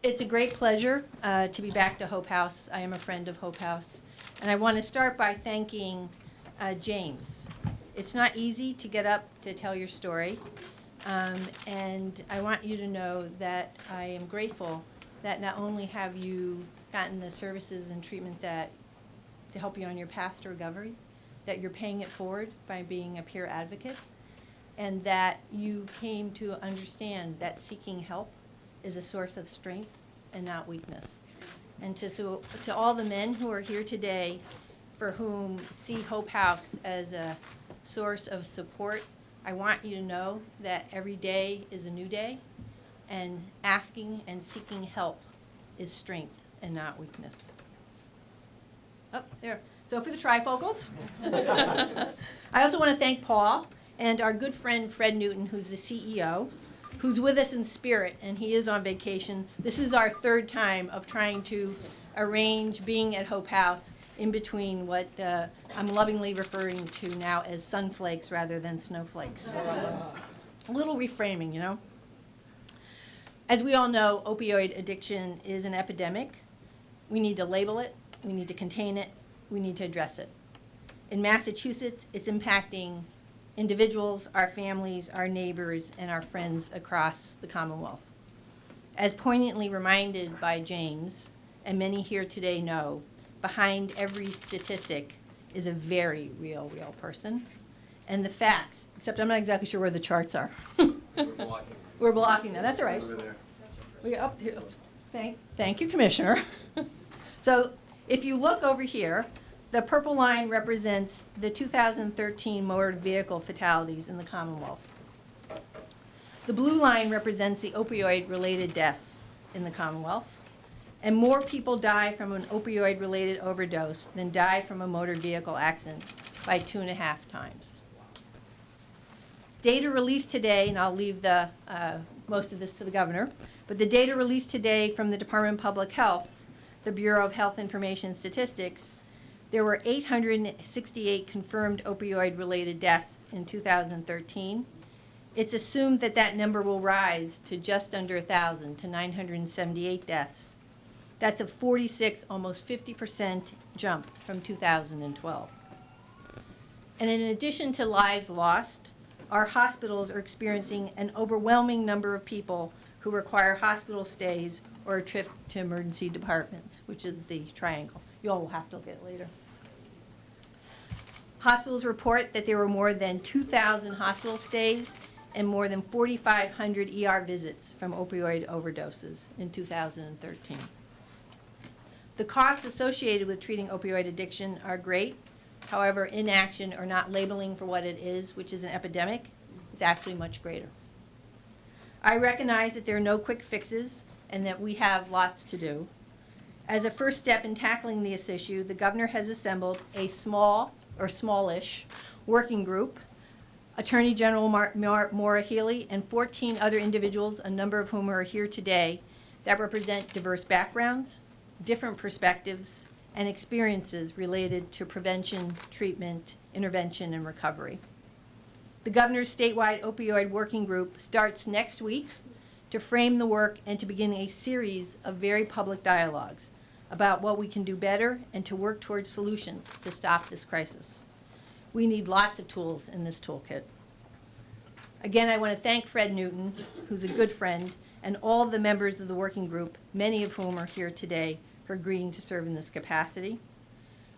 It's a great pleasure to be back to Hope House. I am a friend of Hope House. And I want to start by thanking James. It's not easy to get up to tell your story. And I want you to know that I am grateful that not only have you gotten the services and treatment that to help you on your path to recovery, that you're paying it forward by being a peer advocate, and that you came to understand that seeking help is a source of strength and not weakness. And to all the men who are here today for whom see Hope House as a source of support, I want you to know that every day is a new day, and asking and seeking help is strength and not weakness. Oh, there. So for the trifocals, I also want to thank Paul and our good friend Fred Newton, who's the CEO, who's with us in spirit, and he is on vacation. This is our third time of trying to arrange being at Hope House in between what I'm lovingly referring to now as sunflakes rather than snowflakes. A little reframing, you know. As we all know, opioid addiction is an epidemic. We need to label it, we need to contain it, we need to address it. In Massachusetts, it's impacting individuals, our families, our neighbors, and our friends across the Commonwealth. As poignantly reminded by James, and many here today know, behind every statistic is a very real person. And the facts, except I'm not exactly sure where the charts are. We're blocking them. That's all right. Over there. We're up here. Thank you, Commissioner. So if you look over here, the purple line represents the 2013 motor vehicle fatalities in the Commonwealth. The blue line represents the opioid-related deaths in the Commonwealth. And more people die from an opioid-related overdose than die from a motor vehicle accident by 2.5 times. Data released today, and I'll leave the most of this to the governor, but the data released today from the Department of Public Health, the Bureau of Health Information Statistics, there were 868 confirmed opioid-related deaths in 2013. It's assumed that that number will rise to just under 1,000, to 978 deaths. That's a 46, almost 50% jump from 2012. And in addition to lives lost, our hospitals are experiencing an overwhelming number of people who require hospital stays or a trip to emergency departments, which is the triangle. You all will have to look at it later. Hospitals report that there were more than 2,000 hospital stays and more than 4,500 ER visits from opioid overdoses in 2013. The costs associated with treating opioid addiction are great. However, inaction or not labeling for what it is, which is an epidemic, is actually much greater. I recognize that there are no quick fixes and that we have lots to do. As a first step in tackling this issue, the governor has assembled a small or smallish working group, Attorney General Maura Healey and 14 other individuals, a number of whom are here today, that represent diverse backgrounds, different perspectives, and experiences related to prevention, treatment, intervention, and recovery. The governor's statewide opioid working group starts next week to frame the work and to begin a series of very public dialogues about what we can do better and to work towards solutions to stop this crisis. We need lots of tools in this toolkit. Again, I want to thank Fred Newton, who's a good friend, and all the members of the working group, many of whom are here today, for agreeing to serve in this capacity.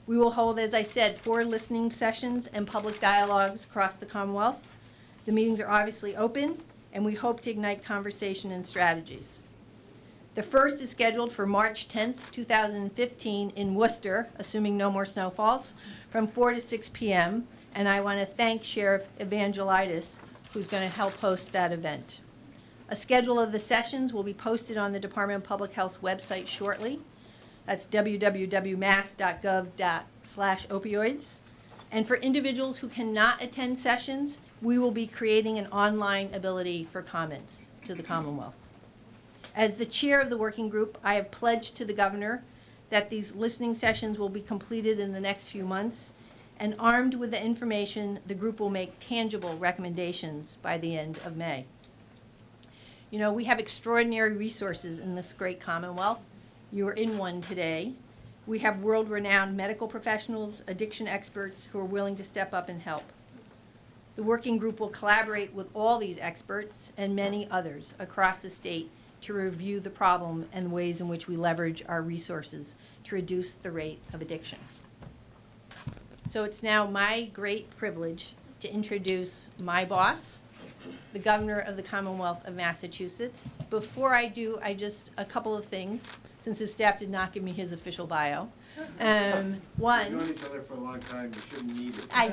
We will hold, as I said, 4 listening sessions and public dialogues across the Commonwealth. The meetings are obviously open, and we hope to ignite conversation and strategies. The first is scheduled for March 10th, 2015 in Worcester, assuming no more snowfalls, from 4 to 6 p.m., and I want to thank Sheriff Evangelitis, who's going to help host that event. A schedule of the sessions will be posted on the Department of Public Health's website shortly. That's www.mass.gov/opioids. And for individuals who cannot attend sessions, we will be creating an online ability for comments to the Commonwealth. As the chair of the working group, I have pledged to the governor that these listening sessions will be completed in the next few months, and armed with the information, the group will make tangible recommendations by the end of May. You know, we have extraordinary resources in this great Commonwealth. You're in one today. We have world-renowned medical professionals, addiction experts who are willing to step up and help. The working group will collaborate with all these experts and many others across the state to review the problem and the ways in which we leverage our resources to reduce the rate of addiction. So it's now my great privilege to introduce my boss, the Governor of the Commonwealth of Massachusetts. Before I do, a couple of things, since his staff did not give me his official bio. One. We've known each other for a long time. You shouldn't need it. I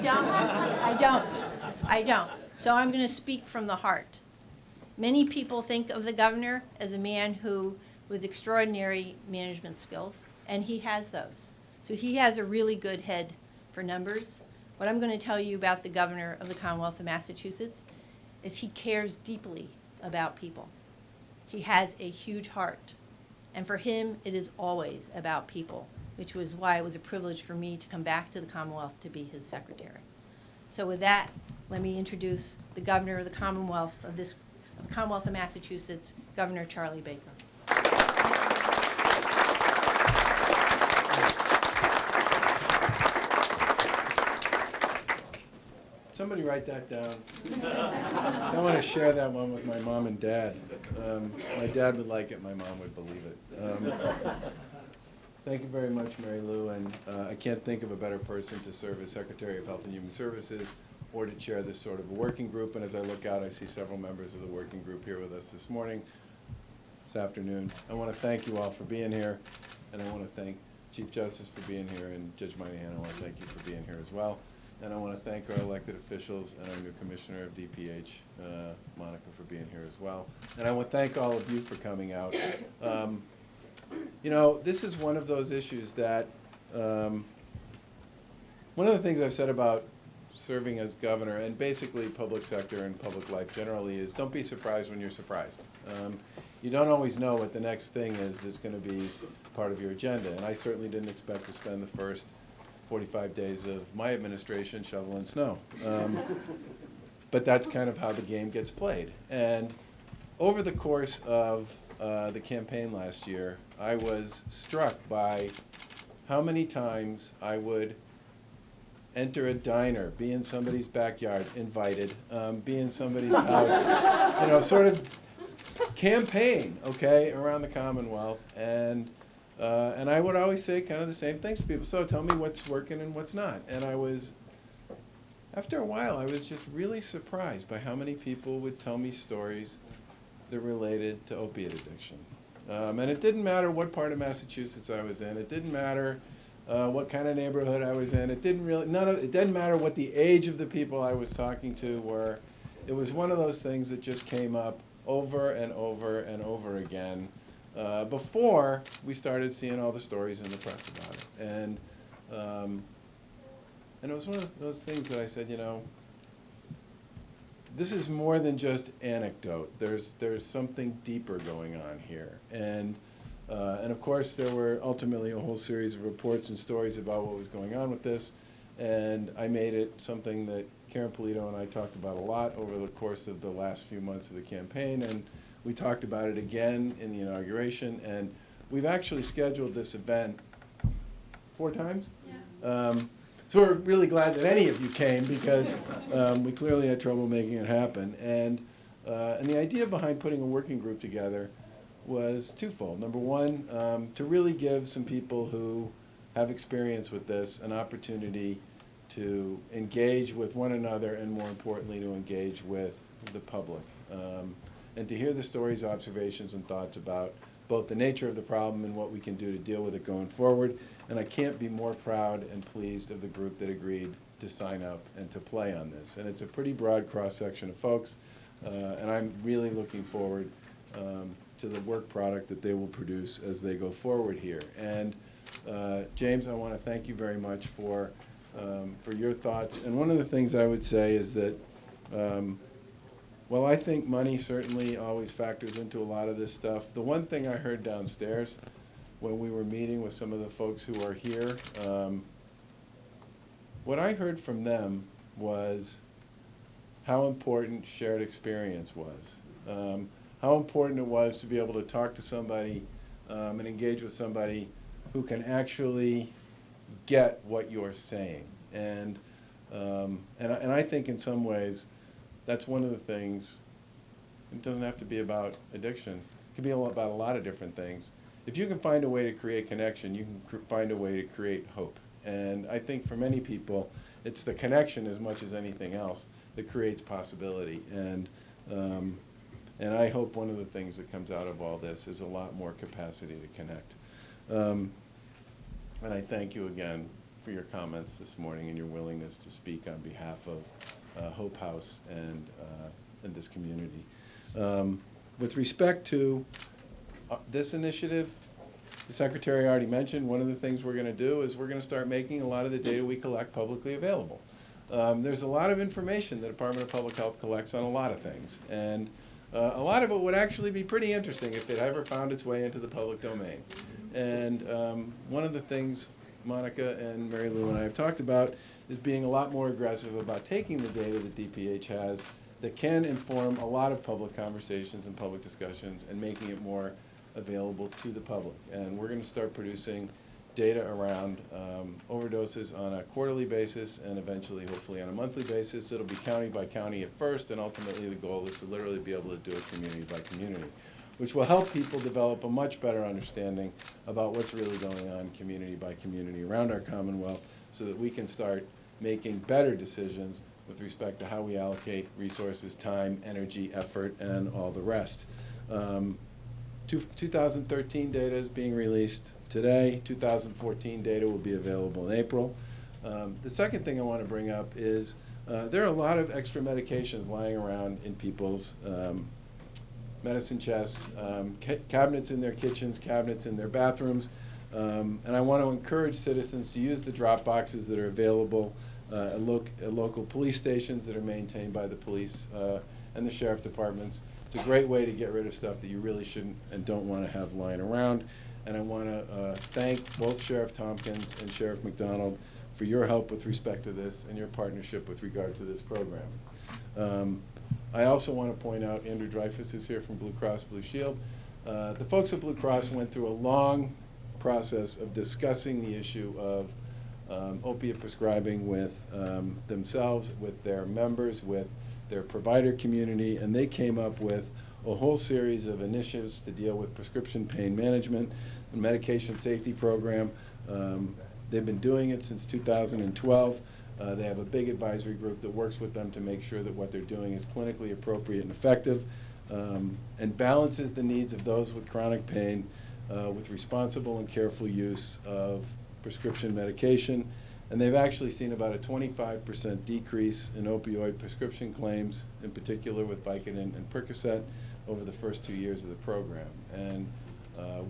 don't. So I'm going to speak from the heart. Many people think of the governor as a man who, with extraordinary management skills, and he has those. So he has a really good head for numbers. What I'm going to tell you about the governor of the Commonwealth of Massachusetts is he cares deeply about people. He has a huge heart. And for him, it is always about people, which was why it was a privilege for me to come back to the Commonwealth to be his secretary. So with that, let me introduce the governor of the Commonwealth of the Commonwealth of Massachusetts, Governor Charlie Baker. Somebody write that down. So I want to share that one with my mom and dad. My dad would like it. My mom would believe it. Thank you very much, Mary Lou. And I can't think of a better person to serve as Secretary of Health and Human Services or to chair this sort of a working group. And as I look out, I see several members of the working group here with us this morning, this afternoon. I want to thank you all for being here. And I want to thank Chief Justice for being here. And Judge Moynihan, I want to thank you for being here as well. And I want to thank our elected officials and our new Commissioner of DPH, Monica, for being here as well. And I want to thank all of you for coming out. You know, this is one of those issues that, one of the things I've said about serving as governor and basically public sector and public life generally is don't be surprised when you're surprised. You don't always know what the next thing is that's going to be part of your agenda. And I certainly didn't expect to spend the first 45 days of my administration shoveling snow. But that's kind of how the game gets played. And over the course of the campaign last year, I was struck by how many times I would enter a diner, be in somebody's backyard, invited, be in somebody's house, you know, sort of campaign, okay, around the Commonwealth. And I would always say kind of the same things to people. So tell me what's working and what's not. And after a while, I was just really surprised by how many people would tell me stories that related to opiate addiction. And it didn't matter what part of Massachusetts I was in. It didn't matter what kind of neighborhood I was in. It didn't matter what the age of the people I was talking to were. It was one of those things that just came up over and over and over again. Before we started seeing all the stories in the press about it. And it was one of those things that I said, you know, this is more than just anecdote. There's something deeper going on here. And of course, there were ultimately a whole series of reports and stories about what was going on with this. And I made it something that Karen Polito and I talked about a lot over the course of the last few months of the campaign. And we talked about it again in the inauguration, and we've actually scheduled this event 4 times. Yeah. So we're really glad that any of you came because we clearly had trouble making it happen. And the idea behind putting a working group together was twofold. Number one, to really give some people who have experience with this an opportunity to engage with one another and, more importantly, to engage with the public. And to hear the stories, observations, and thoughts about both the nature of the problem and what we can do to deal with it going forward. And I can't be more proud and pleased of the group that agreed to sign up and to play on this. And it's a pretty broad cross-section of folks, and I'm really looking forward to the work product that they will produce as they go forward here. And James, I want to thank you very much for your thoughts. And one of the things I would say is that well, I think money certainly always factors into a lot of this stuff. The one thing I heard downstairs when we were meeting with some of the folks who are here, what I heard from them was how important shared experience was, how important it was to be able to talk to somebody and engage with somebody who can actually get what you're saying. And I think in some ways that's one of the things. It doesn't have to be about addiction. It can be about a lot of different things. If you can find a way to create connection, you can find a way to create hope. And I think for many people, it's the connection as much as anything else that creates possibility. And I hope one of the things that comes out of all this is a lot more capacity to connect. And I thank you again for your comments this morning and your willingness to speak on behalf of Hope House and this community. With respect to this initiative, the Secretary already mentioned one of the things we're going to do is we're going to start making a lot of the data we collect publicly available. There's a lot of information the Department of Public Health collects on a lot of things, and a lot of it would actually be pretty interesting if it ever found its way into the public domain. And one of the things Monica and Mary Lou and I have talked about is being a lot more aggressive about taking the data that DPH has that can inform a lot of public conversations and public discussions and making it more available to the public. And we're going to start producing data around overdoses on a quarterly basis and eventually, hopefully, on a monthly basis. It'll be county by county at first, and ultimately the goal is to literally be able to do it community by community, which will help people develop a much better understanding about what's really going on community by community around our Commonwealth so that we can start making better decisions with respect to how we allocate resources, time, energy, effort, and all the rest. 2013 data is being released today. 2014 data will be available in April. The second thing I want to bring up is there are a lot of extra medications lying around in people's medicine chests, cabinets in their kitchens, cabinets in their bathrooms, and I want to encourage citizens to use the drop boxes that are available at local police stations that are maintained by the police and the sheriff departments. It's a great way to get rid of stuff that you really shouldn't and don't want to have lying around. And I want to thank both Sheriff Tompkins and Sheriff McDonald for your help with respect to this and your partnership with regard to this program. I also want to point out, Andrew Dreyfus is here from Blue Cross Blue Shield. The folks at Blue Cross went through a long process of discussing the issue of opiate prescribing with themselves, with their members, with their provider community, and they came up with a whole series of initiatives to deal with prescription pain management and medication safety program. They've been doing it since 2012. They have a big advisory group that works with them to make sure that what they're doing is clinically appropriate and effective and balances the needs of those with chronic pain with responsible and careful use of prescription medication. And they've actually seen about a 25% decrease in opioid prescription claims, in particular with Vicodin and Percocet, over the first 2 years of the program. And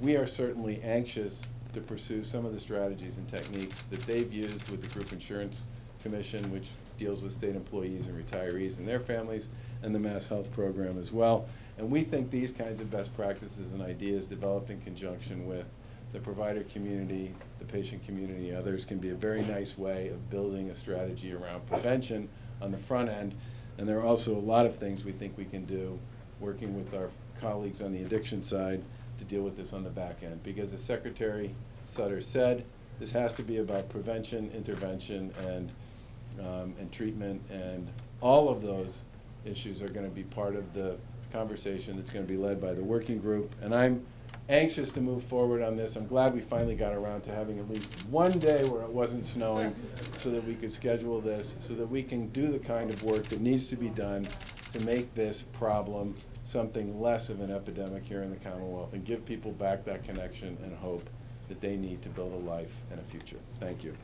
we are certainly anxious to pursue some of the strategies and techniques that they've used with the Group Insurance Commission, which deals with state employees and retirees and their families, and the Mass Health Program as well. And we think these kinds of best practices and ideas developed in conjunction with the provider community, the patient community, and others can be a very nice way of building a strategy around prevention on the front end. And there are also a lot of things we think we can do working with our colleagues on the addiction side to deal with this on the back end. Because as Secretary Sutter said, this has to be about prevention, intervention, and treatment, and all of those issues are going to be part of the conversation that's going to be led by the working group. And I'm anxious to move forward on this. I'm glad we finally got around to having at least one day where it wasn't snowing so that we could schedule this, so that we can do the kind of work that needs to be done to make this problem something less of an epidemic here in the Commonwealth and give people back that connection and hope that they need to build a life and a future. Thank you.